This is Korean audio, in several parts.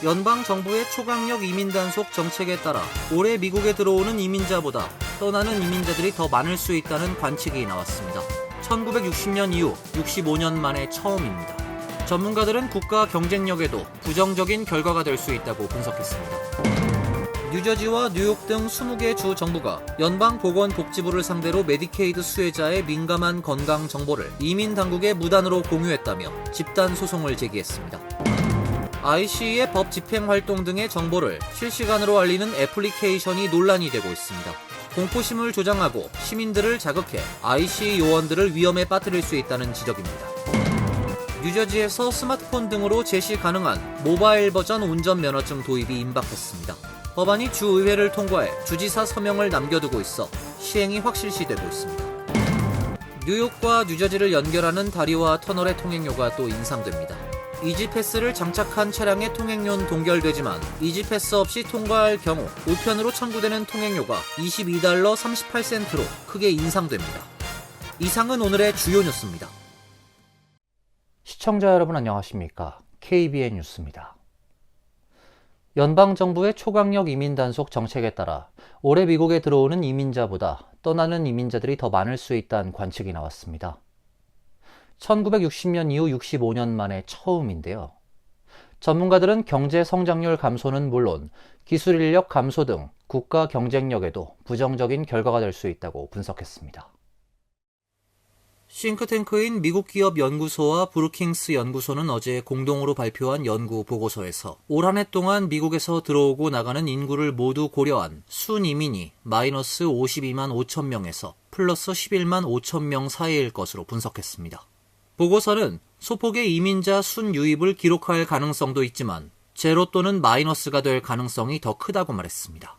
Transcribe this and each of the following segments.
연방정부의 초강력 이민 단속 정책에 따라 올해 미국에 들어오는 이민자보다 떠나는 이민자들이 더 많을 수 있다는 관측이 나왔습니다. 1960년 이후 65년 만에 처음입니다. 전문가들은 국가 경쟁력에도 부정적인 결과가 될 수 있다고 분석했습니다. 뉴저지와 뉴욕 등 20개 주 정부가 연방보건복지부를 상대로 메디케이드 수혜자의 민감한 건강 정보를 이민 당국에 무단으로 공유했다며 집단 소송을 제기했습니다. ICE의 법 집행 활동 등의 정보를 실시간으로 알리는 애플리케이션이 논란이 되고 있습니다. 공포심을 조장하고 시민들을 자극해 ICE 요원들을 위험에 빠뜨릴 수 있다는 지적입니다. 뉴저지에서 스마트폰 등으로 제시 가능한 모바일 버전 운전면허증 도입이 임박했습니다. 법안이 주의회를 통과해 주지사 서명을 남겨두고 있어 시행이 확실시되고 있습니다. 뉴욕과 뉴저지를 연결하는 다리와 터널의 통행료가 또 인상됩니다. 이지패스를 장착한 차량의 통행료는 동결되지만 이지패스 없이 통과할 경우 우편으로 청구되는 통행료가 $22 38센트로 크게 인상됩니다. 이상은 오늘의 주요 뉴스입니다. 시청자 여러분 안녕하십니까? KBN 뉴스입니다. 연방정부의 초강력 이민 단속 정책에 따라 올해 미국에 들어오는 이민자보다 떠나는 이민자들이 더 많을 수 있다는 관측이 나왔습니다. 1960년 이후 65년 만에 처음인데요. 전문가들은 경제 성장률 감소는 물론 기술 인력 감소 등 국가 경쟁력에도 부정적인 결과가 될 수 있다고 분석했습니다. 싱크탱크인 미국기업연구소와 브루킹스 연구소는 어제 공동으로 발표한 연구 보고서에서 올 한 해 동안 미국에서 들어오고 나가는 인구를 모두 고려한 순이민이 마이너스 52만 5천 명에서 플러스 11만 5천 명 사이일 것으로 분석했습니다. 보고서는 소폭의 이민자 순유입을 기록할 가능성도 있지만 제로 또는 마이너스가 될 가능성이 더 크다고 말했습니다.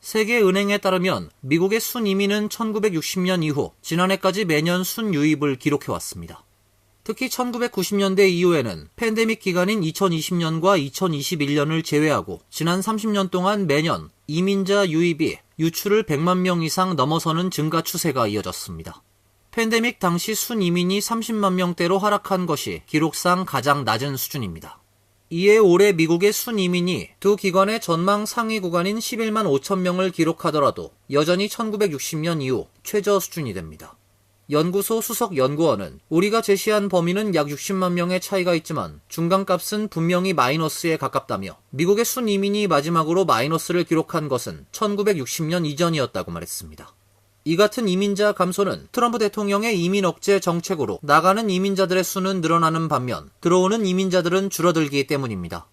세계은행에 따르면 미국의 순이민은 1960년 이후 지난해까지 매년 순유입을 기록해왔습니다. 특히 1990년대 이후에는 팬데믹 기간인 2020년과 2021년을 제외하고 지난 30년 동안 매년 이민자 유입이 유출을 100만 명 이상 넘어서는 증가 추세가 이어졌습니다. 팬데믹 당시 순이민이 30만 명대로 하락한 것이 기록상 가장 낮은 수준입니다. 이에 올해 미국의 순이민이 두 기관의 전망 상위 구간인 11만 5천 명을 기록하더라도 여전히 1960년 이후 최저 수준이 됩니다. 연구소 수석 연구원은 우리가 제시한 범위는 약 60만 명의 차이가 있지만 중간값은 분명히 마이너스에 가깝다며 미국의 순이민이 마지막으로 마이너스를 기록한 것은 1960년 이전이었다고 말했습니다. 이 같은 이민자 감소는 트럼프 대통령의 이민 억제 정책으로 나가는 이민자들의 수는 늘어나는 반면 들어오는 이민자들은 줄어들기 때문입니다.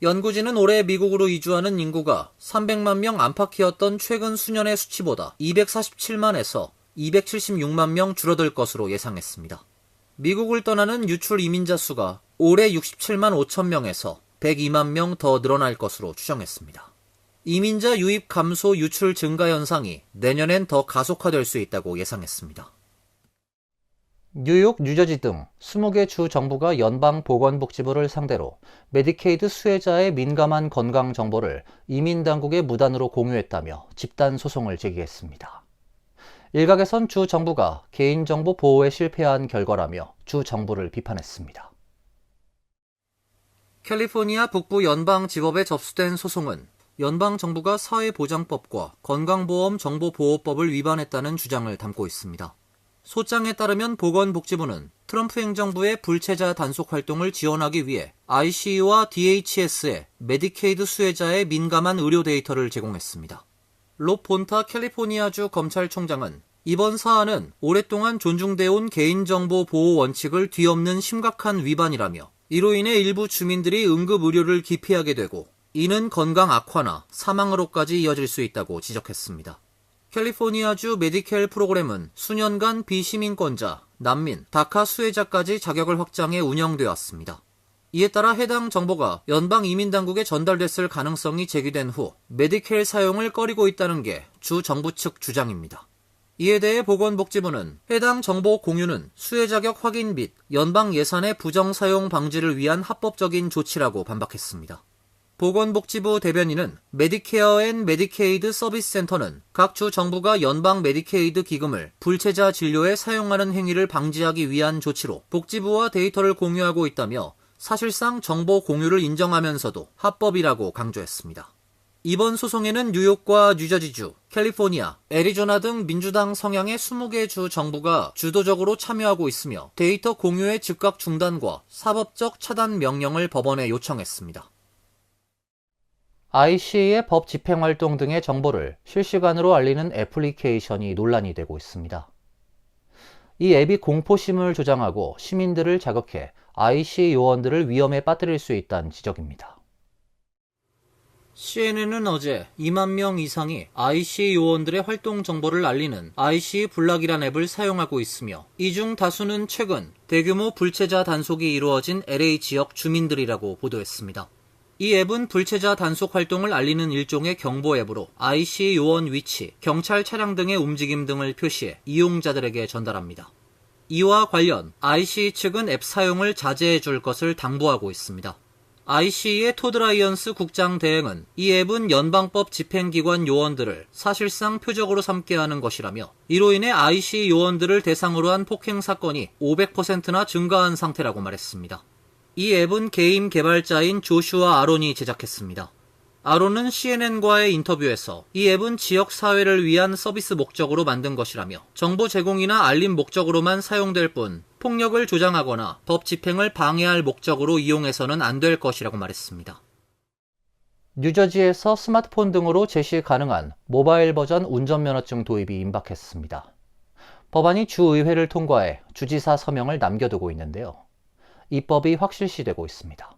연구진은 올해 미국으로 이주하는 인구가 300만 명 안팎이었던 최근 수년의 수치보다 247만에서 276만 명 줄어들 것으로 예상했습니다. 미국을 떠나는 유출 이민자 수가 올해 67만 5천 명에서 102만 명 더 늘어날 것으로 추정했습니다. 이민자 유입 감소 유출 증가 현상이 내년엔 더 가속화될 수 있다고 예상했습니다. 뉴욕, 뉴저지 등 20개 주 정부가 연방보건복지부를 상대로 메디케이드 수혜자의 민감한 건강 정보를 이민 당국에 무단으로 공유했다며 집단 소송을 제기했습니다. 일각에선 주 정부가 개인정보 보호에 실패한 결과라며 주 정부를 비판했습니다. 캘리포니아 북부 연방지법에 접수된 소송은 연방정부가 사회보장법과 건강보험정보보호법을 위반했다는 주장을 담고 있습니다. 소장에 따르면 보건복지부는 트럼프 행정부의 불체자 단속 활동을 지원하기 위해 ICE와 DHS에 메디케이드 수혜자의 민감한 의료 데이터를 제공했습니다. 롭 본타 캘리포니아주 검찰총장은 이번 사안은 오랫동안 존중되어온 개인정보 보호 원칙을 뒤엎는 심각한 위반이라며 이로 인해 일부 주민들이 응급의료를 기피하게 되고 이는 건강 악화나 사망으로까지 이어질 수 있다고 지적했습니다. 캘리포니아주 메디케일 프로그램은 수년간 비시민권자, 난민, 다카 수혜자까지 자격을 확장해 운영되어 왔습니다. 이에 따라 해당 정보가 연방 이민당국에 전달됐을 가능성이 제기된 후 메디케일 사용을 꺼리고 있다는 게 주 정부 측 주장입니다. 이에 대해 보건복지부는 해당 정보 공유는 수혜 자격 확인 및 연방 예산의 부정 사용 방지를 위한 합법적인 조치라고 반박했습니다. 보건복지부 대변인은 메디케어 앤 메디케이드 서비스 센터는 각 주 정부가 연방 메디케이드 기금을 불체자 진료에 사용하는 행위를 방지하기 위한 조치로 복지부와 데이터를 공유하고 있다며 사실상 정보 공유를 인정하면서도 합법이라고 강조했습니다. 이번 소송에는 뉴욕과 뉴저지주, 캘리포니아, 애리조나 등 민주당 성향의 20개 주 정부가 주도적으로 참여하고 있으며 데이터 공유의 즉각 중단과 사법적 차단 명령을 법원에 요청했습니다. ICA의 법 집행 활동 등의 정보를 실시간으로 알리는 애플리케이션이 논란이 되고 있습니다. 이 앱이 공포심을 조장하고 시민들을 자극해 ICA 요원들을 위험에 빠뜨릴 수 있다는 지적입니다. CNN은 어제 2만 명 이상이 ICA 요원들의 활동 정보를 알리는 ICA 블락이란 앱을 사용하고 있으며 이 중 다수는 최근 대규모 불체자 단속이 이루어진 LA 지역 주민들이라고 보도했습니다. 이 앱은 불체자 단속 활동을 알리는 일종의 경보 앱으로 ICA 요원 위치, 경찰 차량 등의 움직임 등을 표시해 이용자들에게 전달합니다. 이와 관련 ICA 측은 앱 사용을 자제해 줄 것을 당부하고 있습니다. ICA의 토드 라이언스 국장 대행은 이 앱은 연방법 집행기관 요원들을 사실상 표적으로 삼게 하는 것이라며 이로 인해 ICA 요원들을 대상으로 한 폭행 사건이 500%나 증가한 상태라고 말했습니다. 이 앱은 게임 개발자인 조슈아 아론이 제작했습니다. 아론은 CNN과의 인터뷰에서 이 앱은 지역 사회를 위한 서비스 목적으로 만든 것이라며 정보 제공이나 알림 목적으로만 사용될 뿐 폭력을 조장하거나 법 집행을 방해할 목적으로 이용해서는 안 될 것이라고 말했습니다. 뉴저지에서 스마트폰 등으로 제시 가능한 모바일 버전 운전면허증 도입이 임박했습니다. 법안이 주의회를 통과해 주지사 서명을 남겨두고 있는데요. 입법이 확실시되고 있습니다.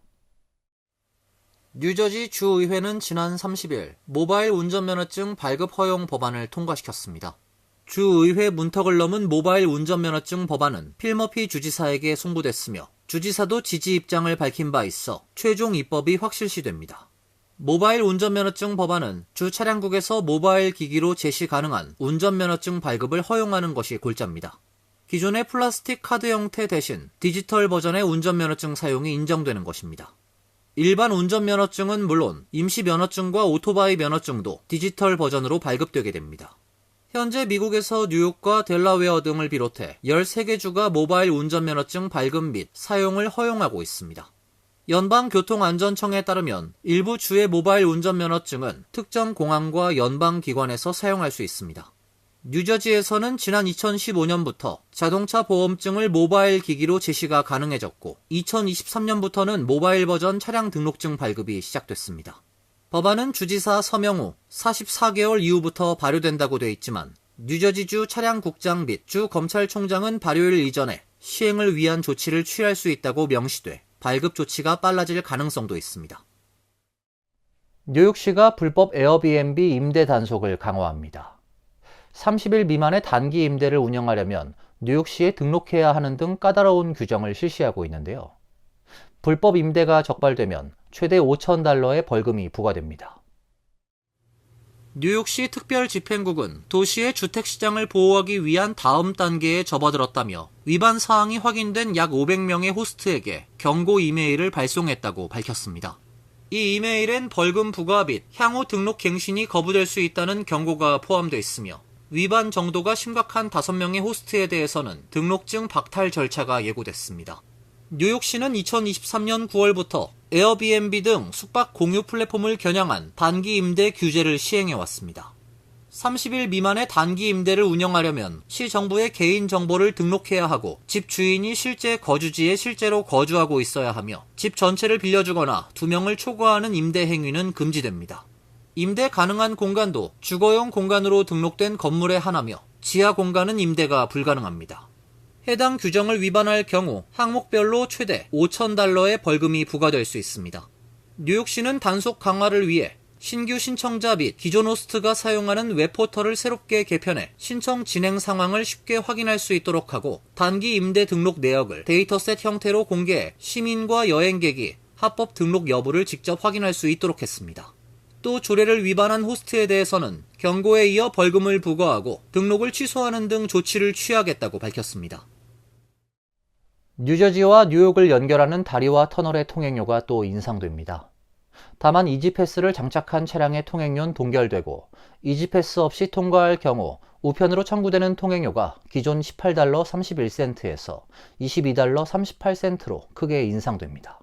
뉴저지 주의회는 지난 30일 모바일 운전면허증 발급 허용 법안을 통과시켰습니다. 주의회 문턱을 넘은 모바일 운전면허증 법안은 필 머피 주지사에게 송부됐으며 주지사도 지지 입장을 밝힌 바 있어 최종 입법이 확실시됩니다. 모바일 운전면허증 법안은 주 차량국에서 모바일 기기로 제시 가능한 운전면허증 발급을 허용하는 것이 골자입니다. 기존의 플라스틱 카드 형태 대신 디지털 버전의 운전면허증 사용이 인정되는 것입니다. 일반 운전면허증은 물론 임시면허증과 오토바이 면허증도 디지털 버전으로 발급되게 됩니다. 현재 미국에서 뉴욕과 델라웨어 등을 비롯해 13개 주가 모바일 운전면허증 발급 및 사용을 허용하고 있습니다. 연방교통안전청에 따르면 일부 주의 모바일 운전면허증은 특정 공항과 연방기관에서 사용할 수 있습니다. 뉴저지에서는 지난 2015년부터 자동차 보험증을 모바일 기기로 제시가 가능해졌고 2023년부터는 모바일 버전 차량 등록증 발급이 시작됐습니다. 법안은 주지사 서명 후 44개월 이후부터 발효된다고 돼 있지만 뉴저지주 차량국장 및 주 검찰총장은 발효일 이전에 시행을 위한 조치를 취할 수 있다고 명시돼 발급 조치가 빨라질 가능성도 있습니다. 뉴욕시가 불법 에어비앤비 임대 단속을 강화합니다. 30일 미만의 단기 임대를 운영하려면 뉴욕시에 등록해야 하는 등 까다로운 규정을 실시하고 있는데요. 불법 임대가 적발되면 최대 $5,000의 벌금이 부과됩니다. 뉴욕시 특별집행국은 도시의 주택시장을 보호하기 위한 다음 단계에 접어들었다며 위반 사항이 확인된 약 500명의 호스트에게 경고 이메일을 발송했다고 밝혔습니다. 이 이메일엔 벌금 부과 및 향후 등록 갱신이 거부될 수 있다는 경고가 포함되어 있으며 위반 정도가 심각한 5명의 호스트에 대해서는 등록증 박탈 절차가 예고됐습니다. 뉴욕시는 2023년 9월부터 에어비앤비 등 숙박 공유 플랫폼을 겨냥한 단기 임대 규제를 시행해왔습니다. 30일 미만의 단기 임대를 운영하려면 시 정부에 개인 정보를 등록해야 하고 집 주인이 실제 거주지에 실제로 거주하고 있어야 하며 집 전체를 빌려주거나 2명을 초과하는 임대 행위는 금지됩니다. 임대 가능한 공간도 주거용 공간으로 등록된 건물의 하나며 지하 공간은 임대가 불가능합니다. 해당 규정을 위반할 경우 항목별로 최대 $5,000의 벌금이 부과될 수 있습니다. 뉴욕시는 단속 강화를 위해 신규 신청자 및 기존 호스트가 사용하는 웹포털을 새롭게 개편해 신청 진행 상황을 쉽게 확인할 수 있도록 하고 단기 임대 등록 내역을 데이터셋 형태로 공개해 시민과 여행객이 합법 등록 여부를 직접 확인할 수 있도록 했습니다. 또 조례를 위반한 호스트에 대해서는 경고에 이어 벌금을 부과하고 등록을 취소하는 등 조치를 취하겠다고 밝혔습니다. 뉴저지와 뉴욕을 연결하는 다리와 터널의 통행료가 또 인상됩니다. 다만 이지패스를 장착한 차량의 통행료는 동결되고 이지패스 없이 통과할 경우 우편으로 청구되는 통행료가 기존 $18.31에서 $22.38로 크게 인상됩니다.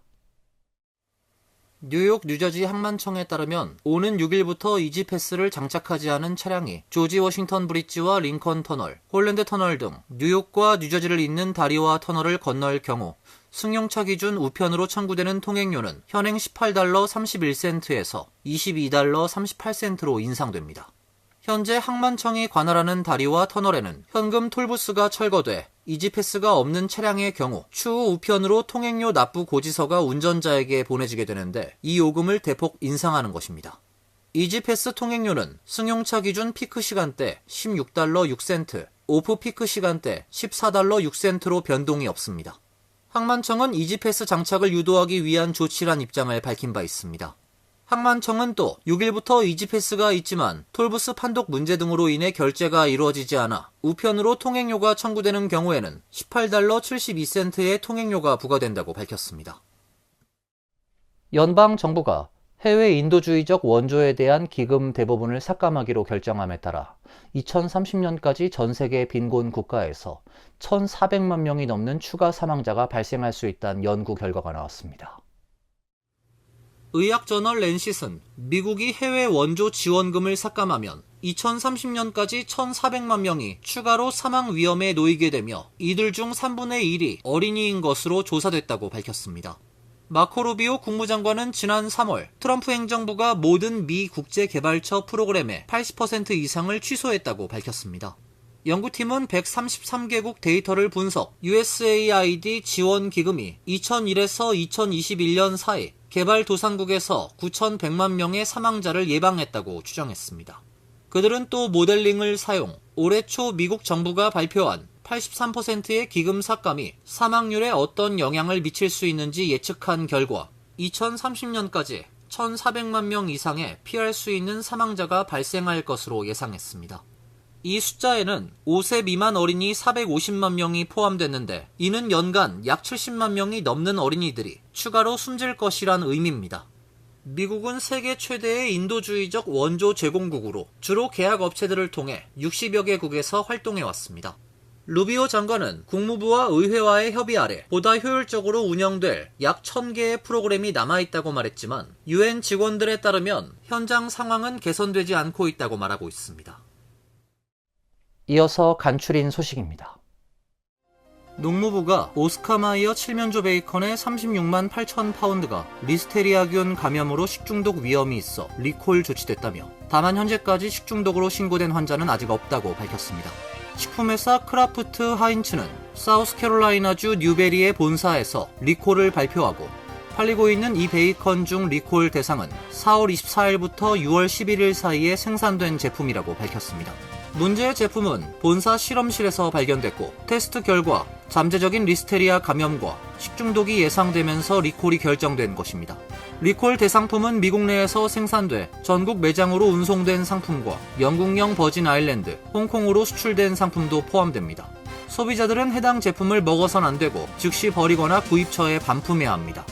뉴욕 뉴저지 항만청에 따르면 오는 6일부터 이지 패스를 장착하지 않은 차량이 조지 워싱턴 브릿지와 링컨 터널, 홀랜드 터널 등 뉴욕과 뉴저지를 잇는 다리와 터널을 건널 경우 승용차 기준 우편으로 청구되는 통행료는 현행 $18 31센트에서 $22 38센트로 인상됩니다. 현재 항만청이 관할하는 다리와 터널에는 현금 톨부스가 철거돼 이지패스가 없는 차량의 경우 추후 우편으로 통행료 납부 고지서가 운전자에게 보내지게 되는데 이 요금을 대폭 인상하는 것입니다. 이지패스 통행료는 승용차 기준 피크 시간대 $16 6센트, 오프 피크 시간대 $14 6센트로 변동이 없습니다. 항만청은 이지패스 장착을 유도하기 위한 조치란 입장을 밝힌 바 있습니다. 항만청은 또 6일부터 이지패스가 있지만 톨부스 판독 문제 등으로 인해 결제가 이루어지지 않아 우편으로 통행료가 청구되는 경우에는 $18 72센트의 통행료가 부과된다고 밝혔습니다. 연방 정부가 해외 인도주의적 원조에 대한 기금 대부분을 삭감하기로 결정함에 따라 2030년까지 전 세계 빈곤 국가에서 1,400만 명이 넘는 추가 사망자가 발생할 수 있다는 연구 결과가 나왔습니다. 의학저널 랜싯은 미국이 해외 원조 지원금을 삭감하면 2030년까지 1,400만 명이 추가로 사망 위험에 놓이게 되며 이들 중 3분의 1이 어린이인 것으로 조사됐다고 밝혔습니다. 마코 루비오 국무장관은 지난 3월 트럼프 행정부가 모든 미 국제개발처 프로그램의 80% 이상을 취소했다고 밝혔습니다. 연구팀은 133개국 데이터를 분석, USAID 지원 기금이 2001에서 2021년 사이 개발도상국에서 9,100만 명의 사망자를 예방했다고 추정했습니다. 그들은 또 모델링을 사용, 올해 초 미국 정부가 발표한 83%의 기금 삭감이 사망률에 어떤 영향을 미칠 수 있는지 예측한 결과 2030년까지 1,400만 명 이상의 피할 수 있는 사망자가 발생할 것으로 예상했습니다. 이 숫자에는 5세 미만 어린이 450만 명이 포함됐는데 이는 연간 약 70만 명이 넘는 어린이들이 추가로 숨질 것이란 의미입니다. 미국은 세계 최대의 인도주의적 원조 제공국으로 주로 계약 업체들을 통해 60여 개국에서 활동해왔습니다. 루비오 장관은 국무부와 의회와의 협의 아래 보다 효율적으로 운영될 약 1,000개의 프로그램이 남아있다고 말했지만 UN 직원들에 따르면 현장 상황은 개선되지 않고 있다고 말하고 있습니다. 이어서 간추린 소식입니다. 농무부가 오스카 마이어 7면조 베이컨의 36만 8천 파운드가 리스테리아균 감염으로 식중독 위험이 있어 리콜 조치됐다며 다만 현재까지 식중독으로 신고된 환자는 아직 없다고 밝혔습니다. 식품회사 크라프트 하인츠는 사우스캐롤라이나주 뉴베리의 본사에서 리콜을 발표하고 팔리고 있는 이 베이컨 중 리콜 대상은 4월 24일부터 6월 11일 사이에 생산된 제품이라고 밝혔습니다. 문제의 제품은 본사 실험실에서 발견됐고 테스트 결과 잠재적인 리스테리아 감염과 식중독이 예상되면서 리콜이 결정된 것입니다. 리콜 대상품은 미국 내에서 생산돼 전국 매장으로 운송된 상품과 영국령 버진 아일랜드, 홍콩으로 수출된 상품도 포함됩니다. 소비자들은 해당 제품을 먹어선 안 되고 즉시 버리거나 구입처에 반품해야 합니다.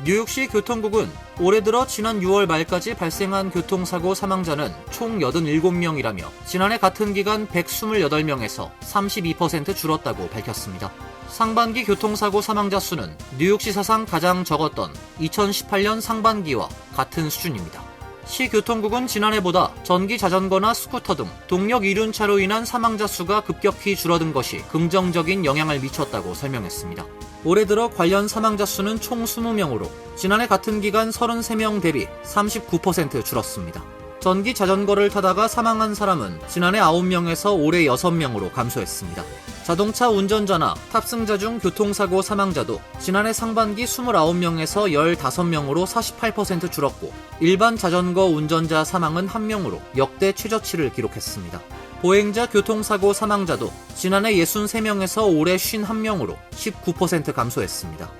뉴욕시 교통국은 올해 들어 지난 6월 말까지 발생한 교통사고 사망자는 총 87명이라며 지난해 같은 기간 128명에서 32% 줄었다고 밝혔습니다. 상반기 교통사고 사망자 수는 뉴욕시 사상 가장 적었던 2018년 상반기와 같은 수준입니다. 시 교통국은 지난해보다 전기 자전거나 스쿠터 등 동력 이륜차로 인한 사망자 수가 급격히 줄어든 것이 긍정적인 영향을 미쳤다고 설명했습니다. 올해 들어 관련 사망자 수는 총 20명으로 지난해 같은 기간 33명 대비 39% 줄었습니다. 전기 자전거를 타다가 사망한 사람은 지난해 9명에서 올해 6명으로 감소했습니다. 자동차 운전자나 탑승자 중 교통사고 사망자도 지난해 상반기 29명에서 15명으로 48% 줄었고 일반 자전거 운전자 사망은 1명으로 역대 최저치를 기록했습니다. 보행자 교통사고 사망자도 지난해 63명에서 올해 51명으로 19% 감소했습니다.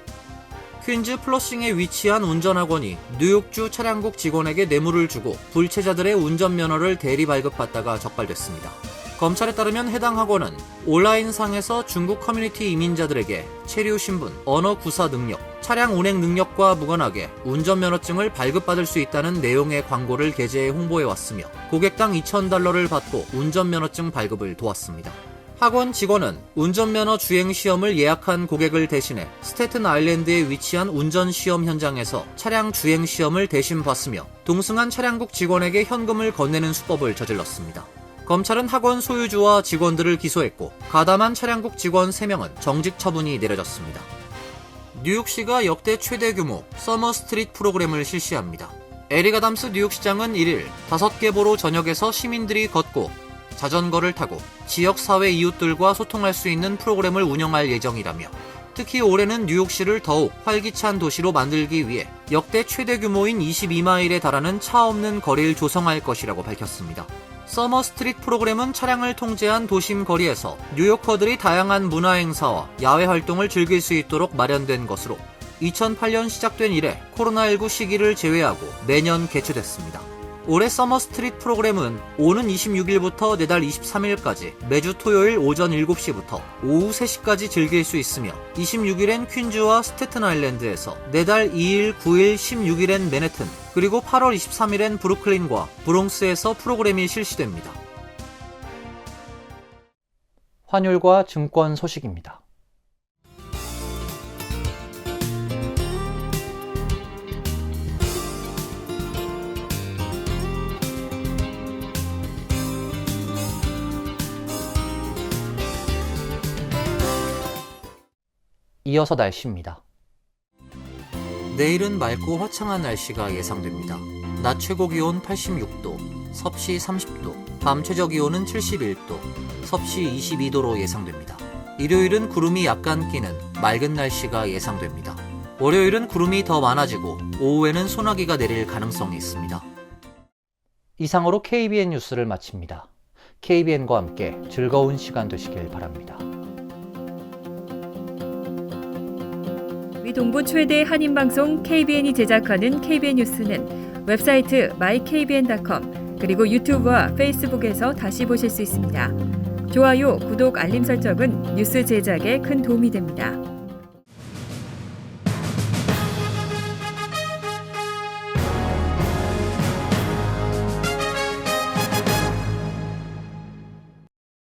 퀸즈 플러싱에 위치한 운전학원이 뉴욕주 차량국 직원에게 뇌물을 주고 불체자들의 운전면허를 대리 발급받다가 적발됐습니다. 검찰에 따르면 해당 학원은 온라인상에서 중국 커뮤니티 이민자들에게 체류 신분, 언어 구사 능력, 차량 운행 능력과 무관하게 운전면허증을 발급받을 수 있다는 내용의 광고를 게재해 홍보해왔으며 고객당 $2,000를 받고 운전면허증 발급을 도왔습니다. 학원 직원은 운전면허 주행시험을 예약한 고객을 대신해 스태튼 아일랜드에 위치한 운전시험 현장에서 차량 주행시험을 대신 봤으며 동승한 차량국 직원에게 현금을 건네는 수법을 저질렀습니다. 검찰은 학원 소유주와 직원들을 기소했고 가담한 차량국 직원 3명은 정직 처분이 내려졌습니다. 뉴욕시가 역대 최대 규모 서머 스트릿 프로그램을 실시합니다. 에릭 아담스 뉴욕시장은 1일 5개 보로 전역에서 시민들이 걷고 자전거를 타고 지역사회 이웃들과 소통할 수 있는 프로그램을 운영할 예정이라며 특히 올해는 뉴욕시를 더욱 활기찬 도시로 만들기 위해 역대 최대 규모인 22마일에 달하는 차 없는 거리를 조성할 것이라고 밝혔습니다. 서머 스트릿 프로그램은 차량을 통제한 도심 거리에서 뉴요커들이 다양한 문화 행사와 야외 활동을 즐길 수 있도록 마련된 것으로 2008년 시작된 이래 코로나19 시기를 제외하고 매년 개최됐습니다. 올해 서머 스트릿 프로그램은 오는 26일부터 내달 23일까지 매주 토요일 오전 7시부터 오후 3시까지 즐길 수 있으며 26일엔 퀸즈와 스태튼 아일랜드에서 내달 2일, 9일, 16일엔 맨해튼, 그리고 8월 23일엔 브루클린과 브롱스에서 프로그램이 실시됩니다. 환율과 증권 소식입니다. 이어서 날씨입니다. 내일은 맑고 화창한 날씨가 예상됩니다. 낮 최고 기온 86도, 섭씨 30도, 밤 최저 기온은 71도, 섭씨 22도로 예상됩니다. 일요일은 구름이 약간 끼는 맑은 날씨가 예상됩니다. 월요일은 구름이 더 많아지고 오후에는 소나기가 내릴 가능성이 있습니다. 이상으로 KBN 뉴스를 마칩니다. KBN과 함께 즐거운 시간 되시길 바랍니다. 우리 동부 최대 한인방송 KBN이 제작하는 KBN 뉴스는 웹사이트 mykbn.com 그리고 유튜브와 페이스북에서 다시 보실 수 있습니다. 좋아요, 구독, 알림 설정은 뉴스 제작에 큰 도움이 됩니다.